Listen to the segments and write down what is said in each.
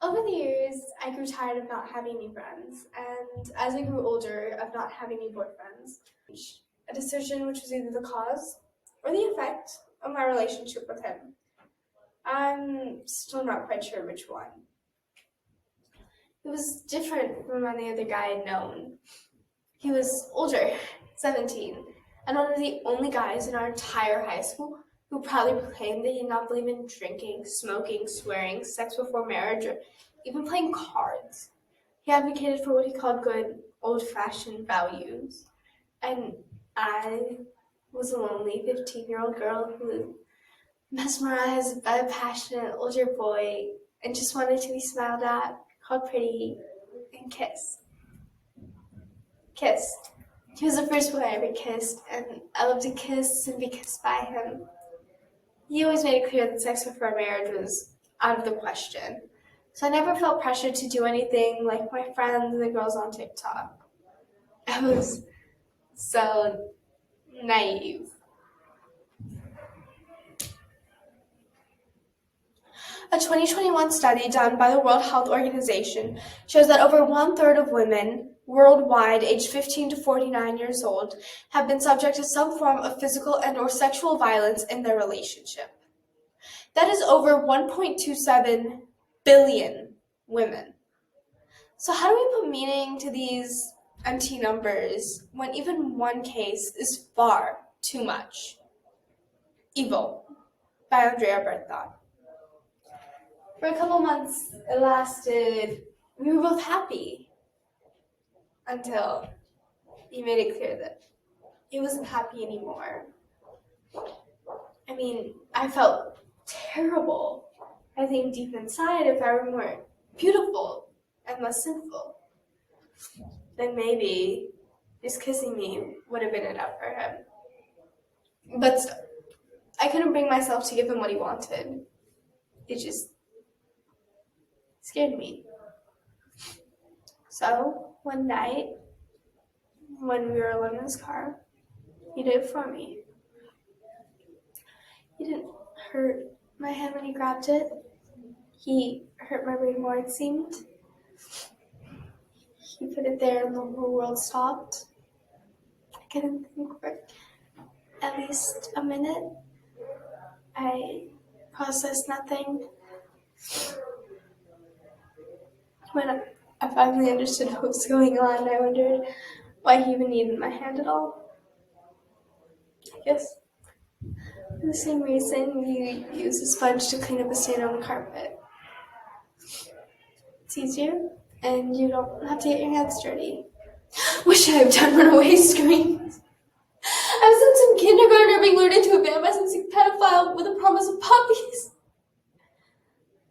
Over the years, I grew tired of not having any friends, and as I grew older, of not having any boyfriends. A decision which was either the cause or the effect of my relationship with him. I'm still not quite sure which one. It was different from any other guy I'd known. He was older, 17, and one of the only guys in our entire high school who proudly proclaimed that he did not believe in drinking, smoking, swearing, sex before marriage, or even playing cards. He advocated for what he called good, old-fashioned values. And I was a lonely 15-year-old girl who was mesmerized by a passionate older boy and just wanted to be smiled at, called pretty, and kissed. Kissed. He was the first boy I ever kissed, and I loved to kiss and be kissed by him. He always made it clear that sex before marriage was out of the question. So I never felt pressured to do anything like my friends and the girls on TikTok. I was so naive. A 2021 study done by the World Health Organization shows that over 1/3 of women worldwide aged 15 to 49 years old have been subject to some form of physical and or sexual violence in their relationship. That is over 1.27 billion women. So how do we put meaning to these empty numbers when even one case is far too much? Evil by Andrea Berthon. For a couple months, it lasted. We were both happy until he made it clear that he wasn't happy anymore. I mean, I felt terrible. I think deep inside, if I were more beautiful and less sinful, then maybe just kissing me would have been enough for him. But I couldn't bring myself to give him what he wanted. It just scared me. So one night, when we were alone in his car, he did it for me. He didn't hurt my hand when he grabbed it. He hurt my brain more, it seemed. He put it there and the whole world stopped. I couldn't think for at least a minute. I processed nothing. When I finally understood what was going on, I wondered why he even needed my hand at all. I guess for the same reason you use a sponge to clean up a stain on the carpet. It's easier, and you don't have to get your hands dirty. Wish I had done runaway screams. I was in some kindergartner being lured into a van by some sick pedophile with a promise of puppies.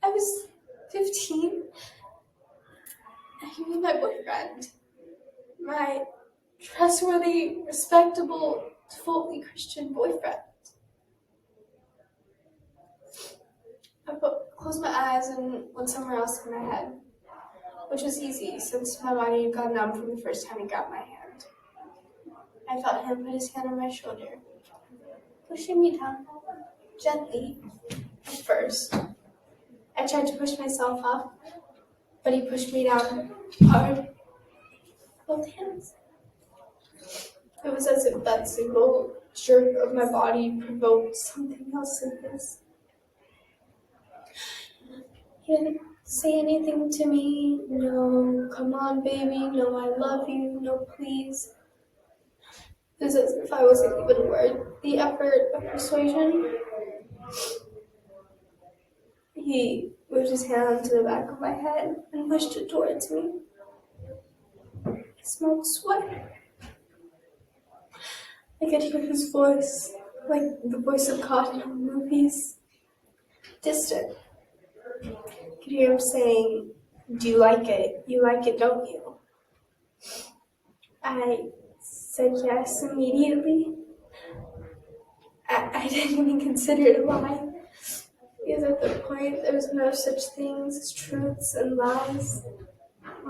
I was 15. And he was my boyfriend. My trustworthy, respectable, fully Christian boyfriend. I closed my eyes and went somewhere else in my head, which was easy since my body had gone numb from the first time he grabbed my hand. I felt him put his hand on my shoulder, pushing me down gently at first. I tried to push myself up, but he pushed me down hard. Both hands. It was as if that single jerk of my body provoked something else in his. He didn't say anything to me. No, come on, baby. No, I love you. No, please. It was as if I wasn't even worth the effort of persuasion. He moved his hand to the back of my head and pushed it towards me. I smelled sweat. I could hear his voice, like the voice of God in movies. Distant. I could hear him saying, "Do you like it? You like it, don't you?" I said yes immediately. I didn't even consider it a lie. Because at that point, there was no such things as truths and lies.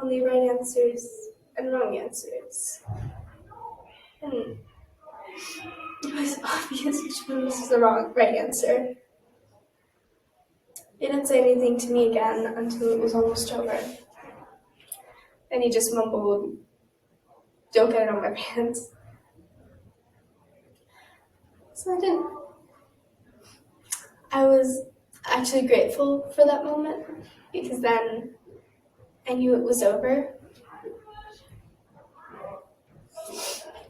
Only right answers and wrong answers. And it was obvious which one was the right answer. He didn't say anything to me again until it was almost over. And he just mumbled, "Don't get it on my pants." So I didn't. I was actually grateful for that moment because then I knew it was over.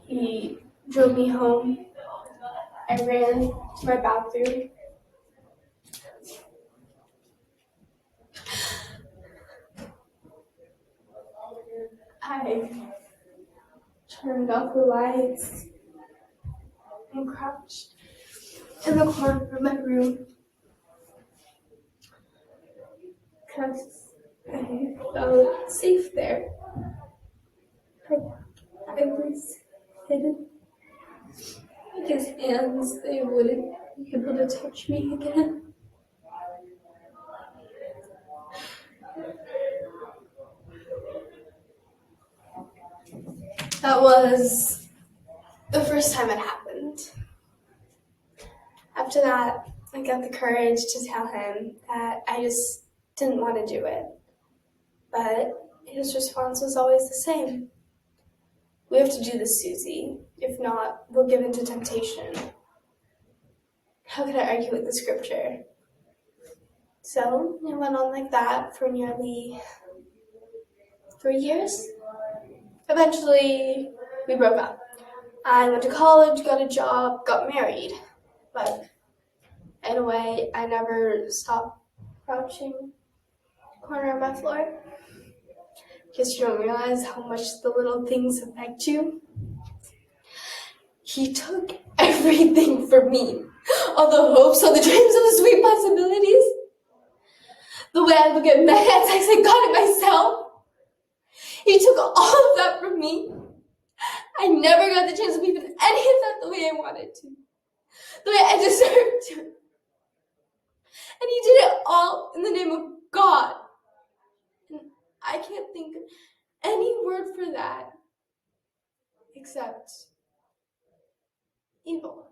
He drove me home. I ran to my bathroom. I turned off the lights and crouched in the corner of my room because I felt safe there. I was hidden. His hands, they wouldn't be able to touch me again. That was the first time it happened. After that, I got the courage to tell him that I just didn't want to do it. But his response was always the same. "We have to do this, Susie. If not, we'll give in to temptation." How could I argue with the scripture? So it went on like that for nearly 3 years. Eventually, we broke up. I went to college, got a job, got married. But in a way, I never stopped crouching in the corner of my floor. Because you don't realize how much the little things affect you. He took everything from me. All the hopes, all the dreams, all the sweet possibilities. The way I look at men as I got it myself. He took all of that from me. I never got the chance to live any of that the way I wanted to. The way I deserved to. And he did it all in the name of God. And I can't think of any word for that except evil.